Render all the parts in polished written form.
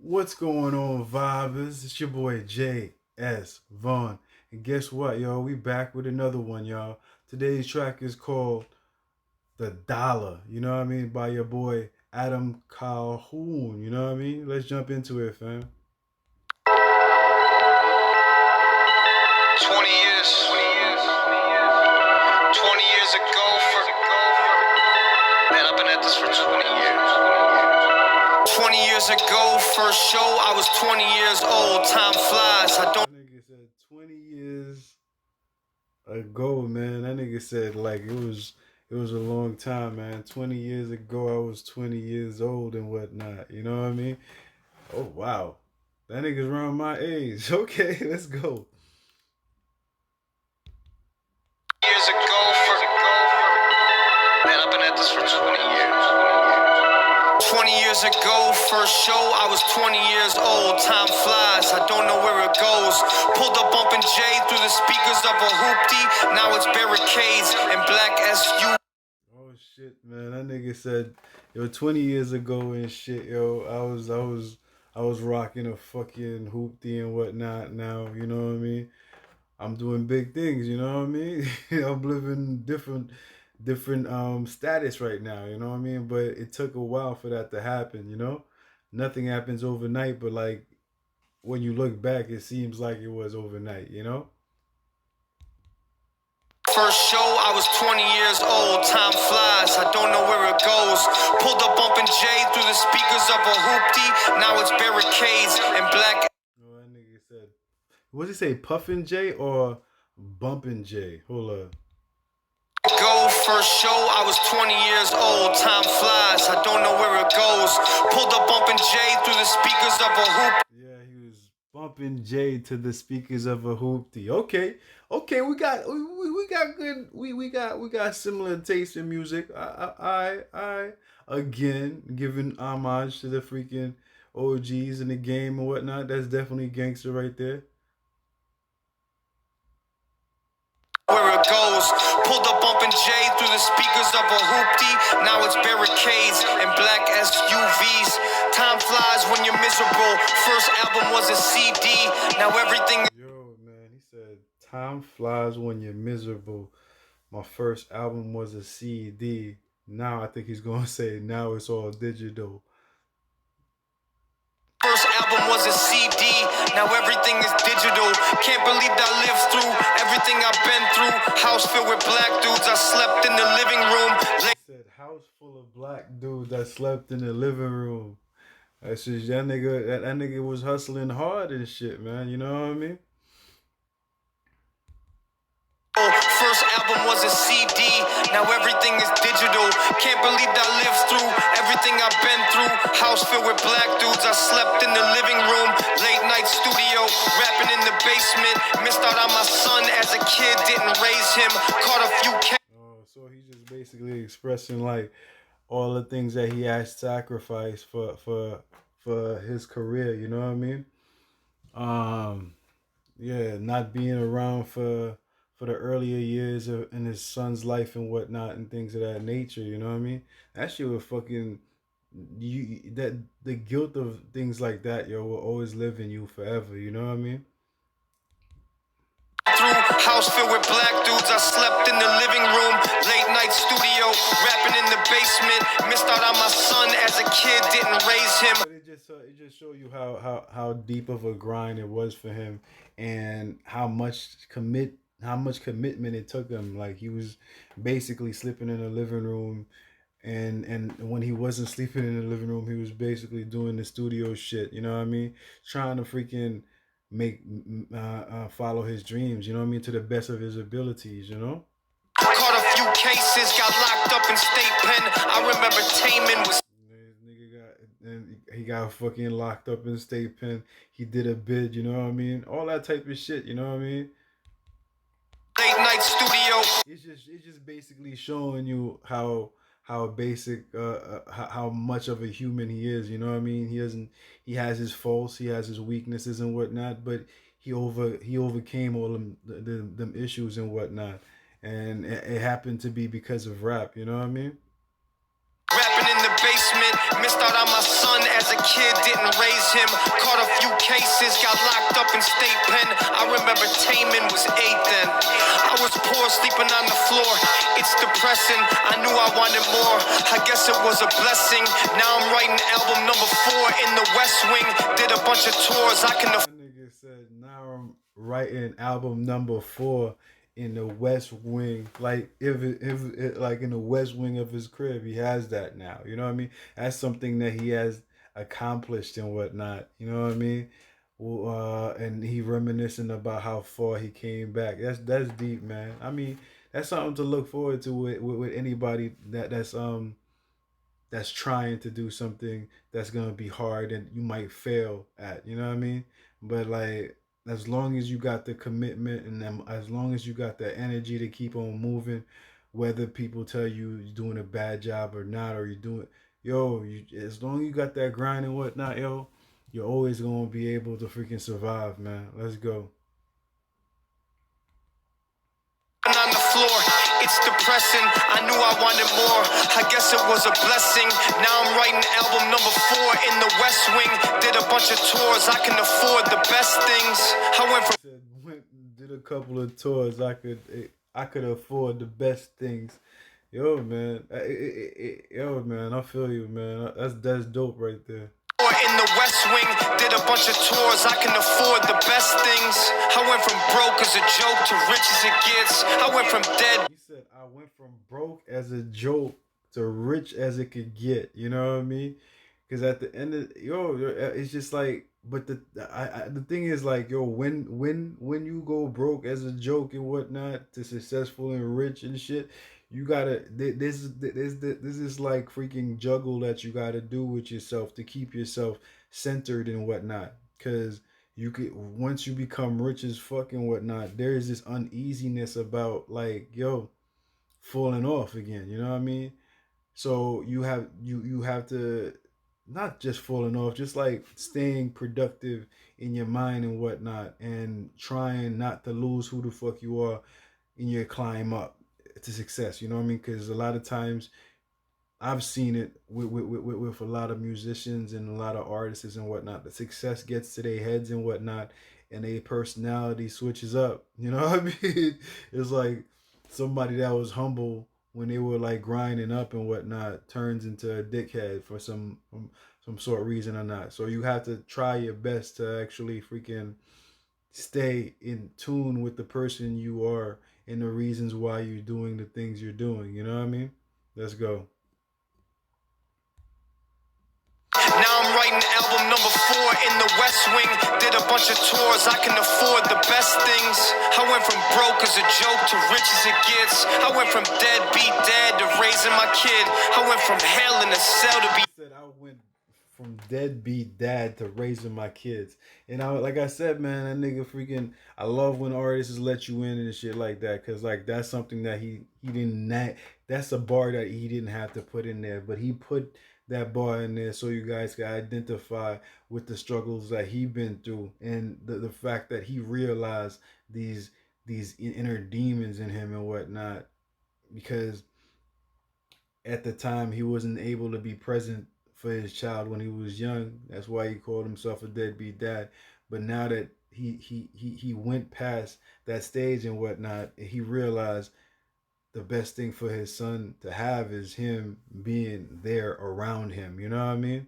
What's going on, vibers? It's your boy J.S. Vaughn. And guess what, y'all? We back with another one, y'all. Today's track is called The Dollar, you know what I mean? By your boy Adam Calhoun, you know what I mean? Let's jump into it, fam. 20 years, 20 years ago man, I've been at this for 20 years. 20 years ago, first show, I was 20 years old. Time flies, I don't. That nigga said 20 years ago, man. That nigga said like it was a long time, man. 20 years ago, I was 20 years old and whatnot. You know what I mean? Oh wow. That nigga's around my age. Okay, let's go. Years ago, man, I've been at this for 20 years. 20 years ago, first show, I was 20 years old. Time flies, I don't know where it goes. Pulled up bumpin' J through the speakers of a hoopty. Now it's barricades and black SU. Oh shit, man. That nigga said, yo, 20 years ago and shit, yo, I was rocking a fucking hoopty and whatnot now, you know what I mean? I'm doing big things, you know what I mean? I'm living different status right now, you know what I mean? But it took a while for that to happen, you know? Nothing happens overnight, but like when you look back, it seems like it was overnight, you know? First show, I was 20 years old. Time flies, I don't know where it goes. Pulled up bumpin' J through the speakers of a hoopty. Now it's barricades and black. Oh, that nigga said, what did he say, Puffin' J or Bumpin' J? Hold up. Go first show, I was 20 years old. Time flies, I don't know where it goes. Pulled up bumpin' J through the speakers of a hoop. Yeah, he was bumping Jay to the speakers of a hoopty. Okay, okay, we got good we got similar taste in music. I again giving homage to the freaking OGs in the game and whatnot. That's definitely gangster right there. Where it goes, pulled up bumpin' J through the speakers of a hoopty. Now it's barricades and black SUVs. Time flies when you're miserable. First album was a CD. Now everything. Yo, man, he said, "Time flies when you're miserable." My first album was a CD. Now I think he's gonna say now it's all digital. First album was a CD. Now everything is digital. Can't believe that I lived through everything I've been through. House filled with black dudes. I slept in the living room. He said, "House full of black dudes that slept in the living room." That's just that nigga was hustling hard and shit, man. You know what I mean? First album was a CD. Now everything is digital. Can't believe that I lived through everything I've been through. House filled with black dudes. I slept in the living room. Late night studio, rapping in the basement. Missed out on my son as a kid. Didn't raise him. Caught a few. Oh, so he's just basically expressing like all the things that he has sacrificed for his career. You know what I mean? Um, yeah, not being around for the earlier years in his son's life and whatnot and things of that nature. You know what I mean? That shit would fucking you that the guilt of things like that, yo, will always live in you forever. You know what I mean? Through house filled with black dudes. I slept in the living room. Late night studio, rapping in the basement. Missed out on my son as a kid. Didn't raise him. But it just show you how deep of a grind it was for him and how much commitment it took him. Like he was basically sleeping in the living room, and when he wasn't sleeping in the living room, he was basically doing the studio shit. You know what I mean? Trying to freaking make follow his dreams. You know what I mean? To the best of his abilities. You know. Caught a few cases, got locked up in state pen. I remember Tamen was. He got fucking locked up in state pen. He did a bid, you know what I mean? All that type of shit, you know what I mean? Late night studio. It's just basically showing you how basic how much of a human he is, you know what I mean? He has his faults, he has his weaknesses and whatnot, but he overcame all them issues and whatnot. And it happened to be because of rap, you know what I mean? Rapping in the basement. Missed out on my son as a kid, didn't raise him. Caught a few cases, got locked up in state pen. I remember Tamen was 8 then. I was poor, sleeping on the floor. It's depressing, I knew I wanted more. I guess it was a blessing. Now I'm writing album number 4 in the West Wing. Did a bunch of tours, I can That nigga said, now I'm writing album number 4 in the West Wing. Like if like in the West Wing of his crib, he has that now. You know what I mean? That's something that he has accomplished and whatnot. You know what I mean? Well, and he reminiscing about how far he came back. That's deep, man. I mean, that's something to look forward to with anybody that's trying to do something that's gonna be hard and you might fail at. You know what I mean? But like, as long as you got the commitment and then as long as you got the energy to keep on moving, whether people tell you you're doing a bad job or not, or you're doing, yo, as long as you got that grind and whatnot, yo, you're always gonna be able to freaking survive, man. Let's go. on the floor. It's depressing, I knew I wanted more. I guess it was a blessing. Now I'm writing album number 4 in the West Wing. Did a bunch of tours, I can afford the best things. I went from Did a couple of tours. I could afford the best things. Yo, man. Yo, man. I feel you, man. That's dope right there. in the West Wing, did a bunch of tours, I can afford the best things. I went from broke as a joke to rich as it gets. I went from dead. He said, I went from broke as a joke to rich as it could get. You know what I mean? Because at the end of it's just like, but the thing is like, yo, when you go broke as a joke and whatnot to successful and rich and shit, you gotta this is like freaking juggle that you gotta do with yourself to keep yourself centered and whatnot. Cause you could, once you become rich as fuck and whatnot, there is this uneasiness about like, yo, falling off again. You know what I mean? So you have to not just falling off, just like staying productive in your mind and whatnot, and trying not to lose who the fuck you are in your climb up to success. You know what I mean? Because a lot of times I've seen it with a lot of musicians and a lot of artists and whatnot. The success gets to their heads and whatnot, and their personality switches up. You know what I mean? It's like somebody that was humble when they were like grinding up and whatnot turns into a dickhead for some sort of reason or not. So you have to try your best to actually freaking stay in tune with the person you are and the reasons why you're doing the things you're doing. You know what I mean? Let's go. Now I'm writing album number 4 in the West Wing. Did a bunch of tours, I can afford the best things. I went from broke as a joke to rich as it gets. I went from deadbeat dad to raising my kid. I went from hell in a cell to be. Said I went from deadbeat dad to raising my kids. And I, like I said, man, that nigga freaking, I love when artists let you in and shit like that, cause like that's something that he didn't that's a bar that he didn't have to put in there, but he put that bar in there so you guys can identify with the struggles that he been through, and the fact that he realized these inner demons in him and whatnot, because at the time he wasn't able to be present for his child when he was young. That's why he called himself a deadbeat dad. But now that he went past that stage and whatnot, he realized the best thing for his son to have is him being there around him. You know what I mean?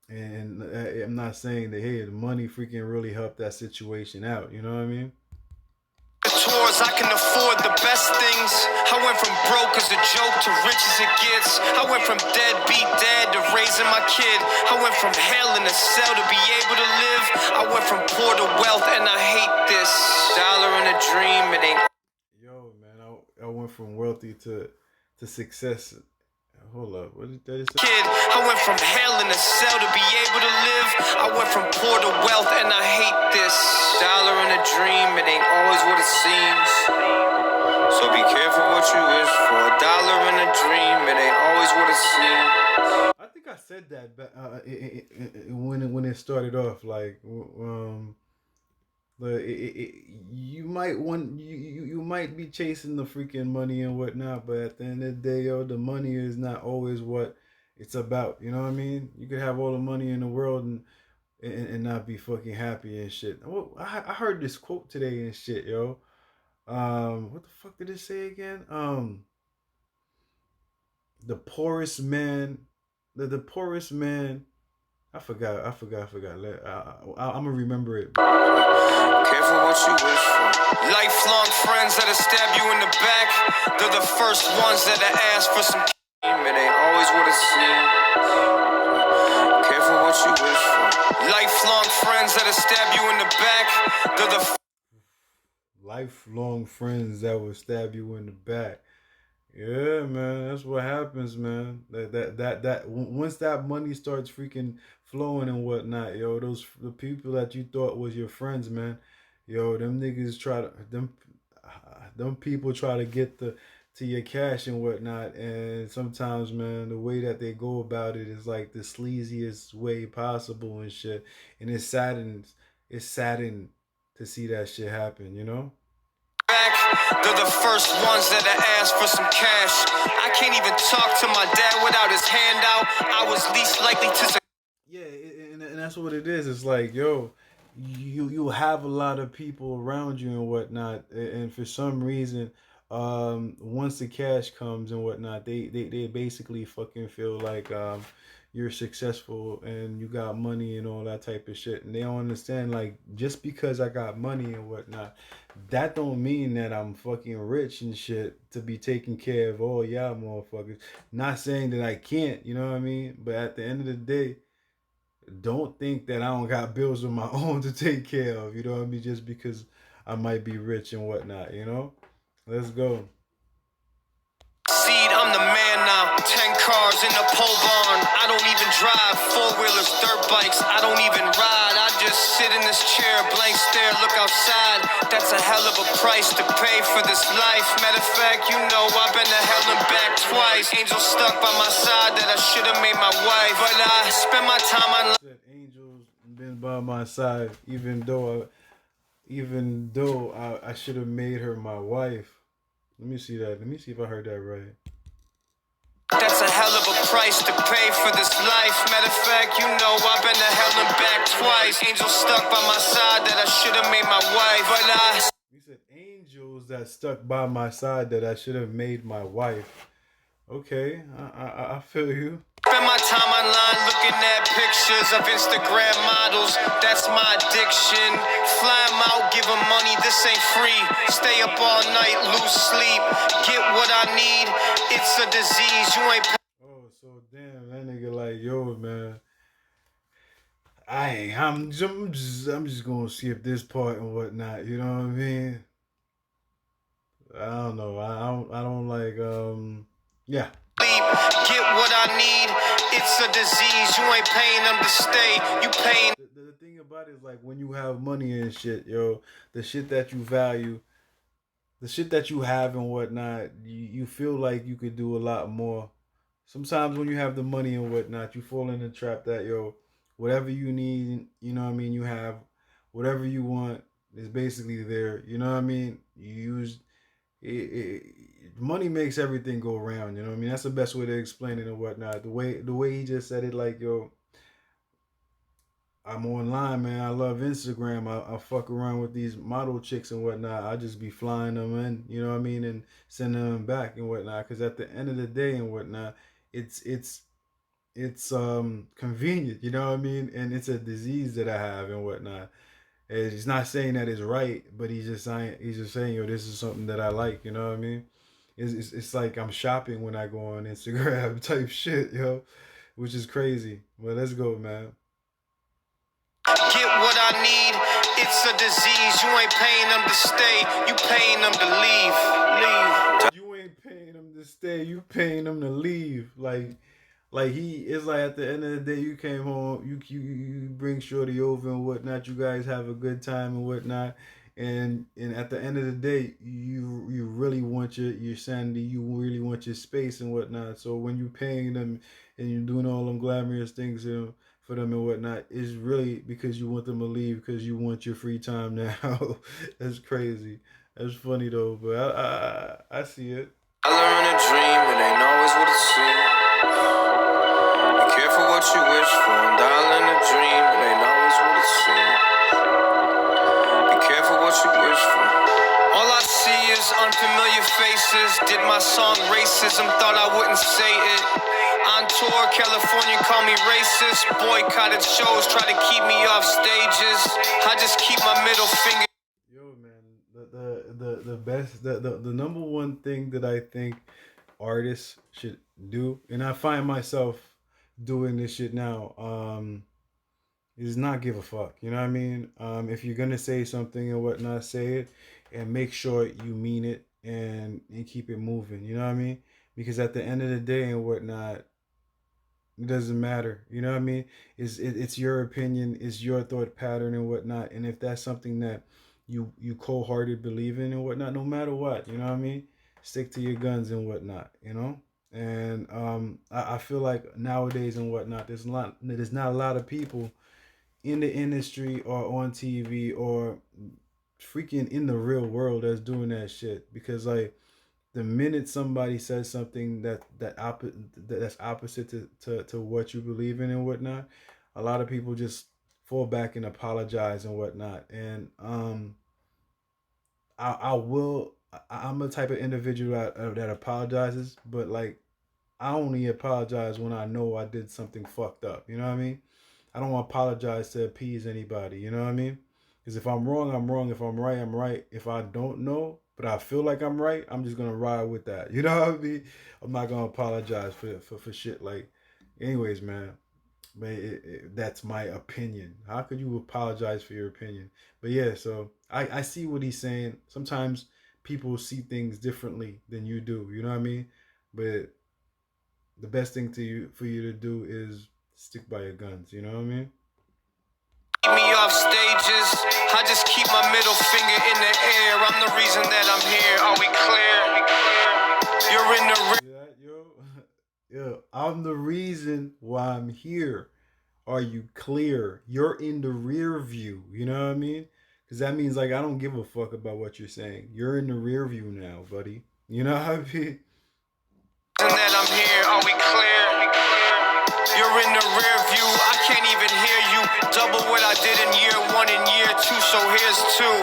And I'm not saying that, hey, the money freaking really helped that situation out. You know what I mean? Tours, I can afford the best things. I went from broke as a joke to rich as it gets. I went from deadbeat dad to raising my kid. I went from hell in a cell to be able to live. I went from poor to wealth, and I hate this. Dollar in a dream, it ain't. Yo, man, I went from wealthy to success. Hold up, what did that say? Kid, I went from hell in a cell to be able to live. I went from poor to wealth, and I hate this. Dollar in a dream, it ain't always what it seems. So be careful what you wish for. A dollar in a dream, it ain't always what it seems. I think I said that when it started off, like but you might want you might be chasing the freaking money and whatnot, but at the end of the day, yo, the money is not always what it's about. You know what I mean? You could have all the money in the world and not be fucking happy and shit. Well, I heard this quote today and shit, yo. What the fuck did it say again? The poorest man, the poorest man. I forgot. I'm gonna remember it. Careful what you wish for. Lifelong friends that'll stab you in the back. They're the first ones that'll ask for some. It ain't always what it seems. Careful what you wish for. Lifelong friends that'll stab you in the back. They're the Lifelong friends that will stab you in the back. Yeah, man, that's what happens, man. Once that money starts freaking flowing and whatnot, yo, those the people that you thought was your friends, man, yo, them niggas try to them people try to get to your cash and whatnot, and sometimes, man, the way that they go about it is like the sleaziest way possible and shit, and it's saddened to see that shit happen, you know. back. They're the first ones that'll ask for some cash. I can't even talk to my dad without his hand out. I was least likely to. Yeah, and that's what it is. It's like, yo, you have a lot of people around you and whatnot, and for some reason, once the cash comes and whatnot, they basically fucking feel like you're successful and you got money and all that type of shit, and they don't understand like just because I got money and whatnot, that don't mean that I'm fucking rich and shit to be taking care of all y'all motherfuckers. Not saying that I can't, you know what I mean, but at the end of the day, don't think that I don't got bills of my own to take care of. You know what I mean? Just because I might be rich and whatnot. You know. Let's go. Seed, I'm the man now. 10 cars in the pole barn. I don't even drive four-wheelers, dirt bikes. I don't even ride. I just sit in this chair, blank stare, look outside. That's a hell of a price to pay for this life. Matter of fact, you know I've been to hell and back twice. Angel stuck by my side that I should have made my wife, but I spend my time on. Said angels been by my side, even though I should have made her my wife. Let me see that. Let me see if I heard that right. That's a hell of a price to pay for this life. Matter of fact, you know I've been to hell and back twice. Angel stuck by my side that I should have made my wife, but I. You said angels that stuck by my side that I should have made my wife. Okay, I feel you. Spend my time online looking at pictures of Instagram models. That's my addiction. Fly 'em out, give 'em money. This ain't free. Stay up all night, lose sleep. Get what I need. It's a disease. You ain't. Oh, so damn, that nigga like, yo, man. I'm just gonna skip this part and whatnot. You know what I mean? I don't know. I don't like yeah. Get what I need. It's a disease. You ain't paying them to stay. You paying. The thing about it is like when you have money and shit, yo, the shit that you value, the shit that you have and whatnot, you feel like you could do a lot more. Sometimes when you have the money and whatnot, you fall in the trap that, yo, whatever you need, you know what I mean, you have whatever you want is basically there. You know what I mean? You use money makes everything go around. You know what I mean? That's the best way to explain it and whatnot. The way he just said it, like, yo, I'm online, man. I love Instagram. I fuck around with these model chicks and whatnot. I just be flying them in, you know what I mean, and sending them back and whatnot. Because at the end of the day and whatnot, it's convenient, you know what I mean, and it's a disease that I have and whatnot. And he's not saying that it's right, but he's just saying, yo, this is something that I like, you know what I mean. It's like I'm shopping when I go on Instagram type shit, yo, which is crazy. But let's go, man. Get what I need. It's a disease. You ain't paying them to stay. You paying them to leave. Leave. You ain't paying them to stay. You paying them to leave. Like he is like at the end of the day, you came home, you bring Shorty over and whatnot. You guys have a good time and whatnot, and at the end of the day, you really want your sanity. You really want your space and whatnot. So when you paying them and you're doing all them glamorous things for them and whatnot, it's really because you want them to leave because you want your free time now. That's crazy. That's funny though, but I see it. I learned a dream. It ain't always what it seems. careful what you wish for, darling, a dream, it ain't always what it seems. Be careful what you wish for. All I see is unfamiliar faces. Did my song racism, thought I wouldn't say it. On tour, California call me racist. Boycotted shows, try to keep me off stages. I just keep my middle finger. Yo, man, the best the number one thing that I think artists should do, and I find myself doing this shit now, is not give a fuck. You know what I mean? If you're gonna say something and whatnot, say it, and make sure you mean it, and keep it moving. You know what I mean? Because at the end of the day and whatnot, it doesn't matter. You know what I mean? It's your opinion, it's your thought pattern and whatnot. And if that's something that you cold hearted believe in and whatnot, no matter what, you know what I mean? Stick to your guns and whatnot, you know? And I feel like nowadays and whatnot, there's not a lot of people in the industry or on TV or freaking in the real world that's doing that shit. Because like the minute somebody says something that's opposite to what you believe in and whatnot, a lot of people just fall back and apologize and whatnot. And I will. I'm the type of individual that apologizes, but like I only apologize when I know I did something fucked up. You know what I mean? I don't apologize to appease anybody. You know what I mean? Because if I'm wrong, I'm wrong. If I'm right, I'm right. If I don't know, but I feel like I'm right, I'm just gonna ride with that. You know what I mean? I'm not gonna apologize for shit. Like, anyways, man. But that's my opinion. How could you apologize for your opinion? But yeah, so I see what he's saying. Sometimes people see things differently than you do. You know what I mean? But the best thing to you for you to do is stick by your guns. You know what I mean? Keep me off stages. I just keep my middle finger in the air. I'm the reason that I'm here. Are we clear? You're in the See that, yo? Yo, I'm the reason why I'm here. Are you clear? You're in the rear view. You know what I mean? Because that means like I don't give a fuck about what you're saying. You're in the rear view now, buddy. You know what I mean? reason that I'm here. Are we clear? You're in the rear view. I can't even hear you. Double what I did in year one and year two. So here's two.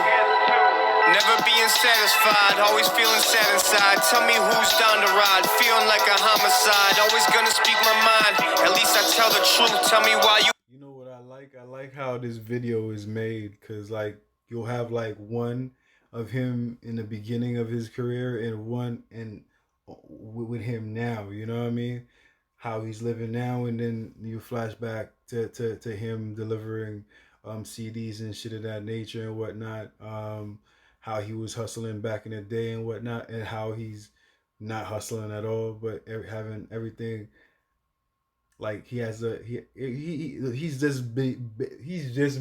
Never being satisfied, always feeling sad inside. Tell me who's down to ride, feeling like a homicide. Always gonna speak my mind, at least I tell the truth. Tell me why you. You know what I like? I like how this video is made because like you'll have like one of him in the beginning of his career and one and with him now. You know what I mean? How he's living now, and then you flash back to him delivering CDs and shit of that nature and whatnot. How he was hustling back in the day and whatnot, and how he's not hustling at all, but having everything like he has a he's just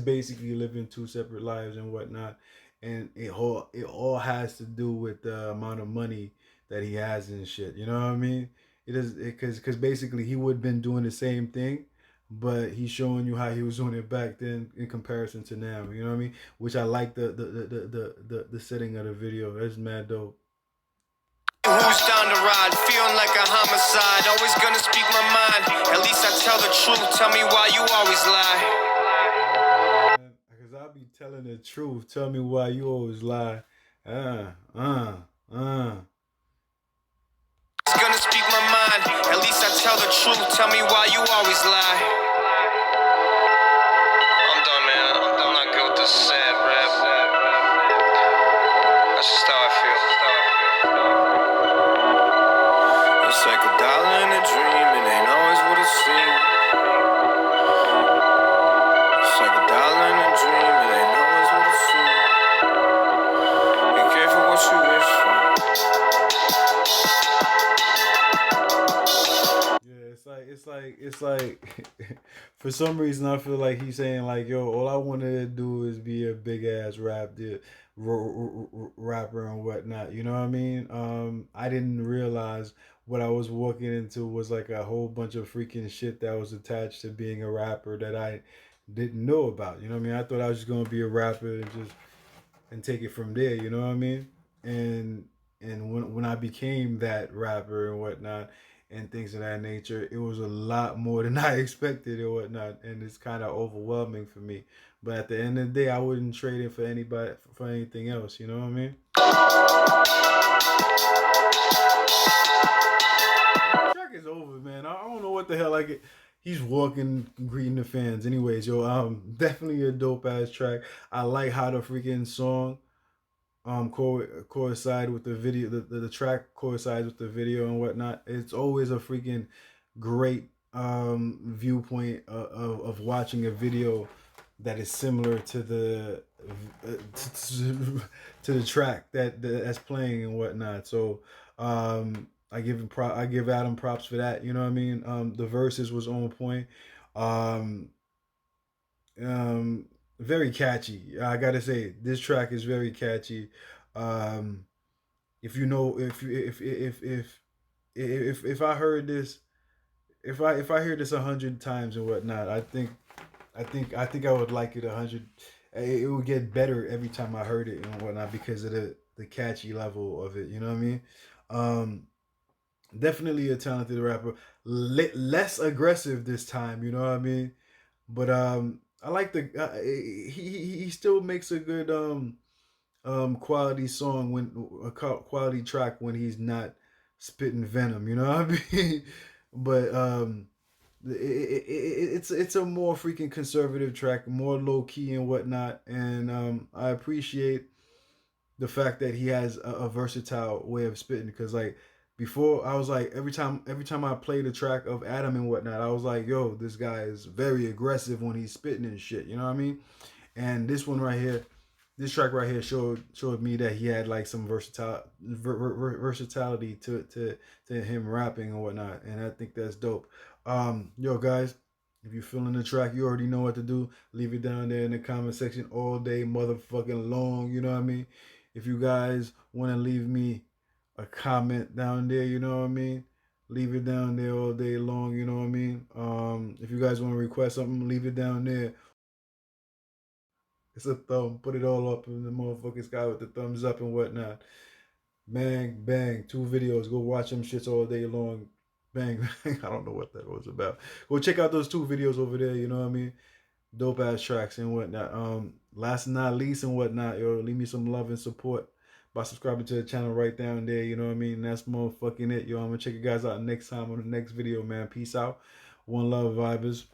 basically living two separate lives and whatnot, and it all has to do with the amount of money that he has and shit. You know what I mean? It is because basically he would have been doing the same thing, but he's showing you how he was doing it back then in comparison to now. You know what I mean? Which I like the setting of the video. That's mad dope. Who's down to ride, feeling like a homicide. Always gonna speak my mind, at least I tell the truth. Tell me why you always lie. Because I'll be telling the truth. Tell me why you always lie. Uh, uh, uh. Always gonna speak my mind, at least I tell the truth. Tell me why you always lie. I'm done, man. I'm not good with this sad rap. That's just how I feel. It's like a dollar in a dream, it ain't always what it seems. It's like a dollar in a dream, it ain't always what it seems. Be careful what you wish for. Yeah, it's like for some reason I feel like he's saying like, yo, all I wanted to do is be a big ass rapper and whatnot. You know what I mean? I didn't realize what I was walking into was like a whole bunch of freaking shit that was attached to being a rapper that I didn't know about. You know what I mean? I thought I was just gonna be a rapper and just and take it from there. You know what I mean? And when I became that rapper and whatnot, and things of that nature. It was a lot more than I expected and whatnot, and it's kind of overwhelming for me. But at the end of the day, I wouldn't trade it for anybody for anything else. You know what I mean? The track is over, man. I don't know what the hell. Like, he's walking, greeting the fans. Anyways, yo, definitely a dope ass track. I like how the freaking song coincide with the video, the track coincides with the video and whatnot. It's always a freaking great viewpoint of watching a video that is similar to the to the track that's playing and whatnot. So I give Adam props for that. You know what I mean? The verses was on point. Um, um, very catchy. I gotta say, this track is very catchy. Um, if you know, if I heard this, if I hear this 100 times and whatnot, I think I would like it 100. It would get better every time I heard it and whatnot because of the catchy level of it. You know what I mean? Um, Definitely a talented rapper. Less aggressive this time. You know what I mean? But I like the he still makes a good quality song when a quality track when he's not spitting venom. You know what I mean? But it's a more freaking conservative track, more low key and whatnot, and I appreciate the fact that he has a versatile way of spitting because like before I was like every time I played a track of Adam and whatnot I was like yo this guy is very aggressive when he's spitting and shit, you know what I mean? And this one right here, this track right here showed me that he had like some versatility to him rapping and whatnot, and I think that's dope. Yo guys, if you're feeling the track, you already know what to do. Leave it down there in the comment section all day motherfucking long. You know what I mean? If you guys want to leave me a comment down there, you know what I mean? Leave it down there all day long. You know what I mean? If you guys want to request something, leave it down there. It's a thumb. Put it all up in the motherfucking sky with the thumbs up and whatnot. Bang, bang. 2 videos. Go watch them shits all day long. Bang, bang. I don't know what that was about. Go check out those 2 videos over there. You know what I mean? Dope ass tracks and whatnot. Last and not least and whatnot, yo, leave me some love and support by subscribing to the channel right down there. You know what I mean? That's motherfucking it, yo. I'm gonna check you guys out next time on the next video, man. Peace out. One love, vibers.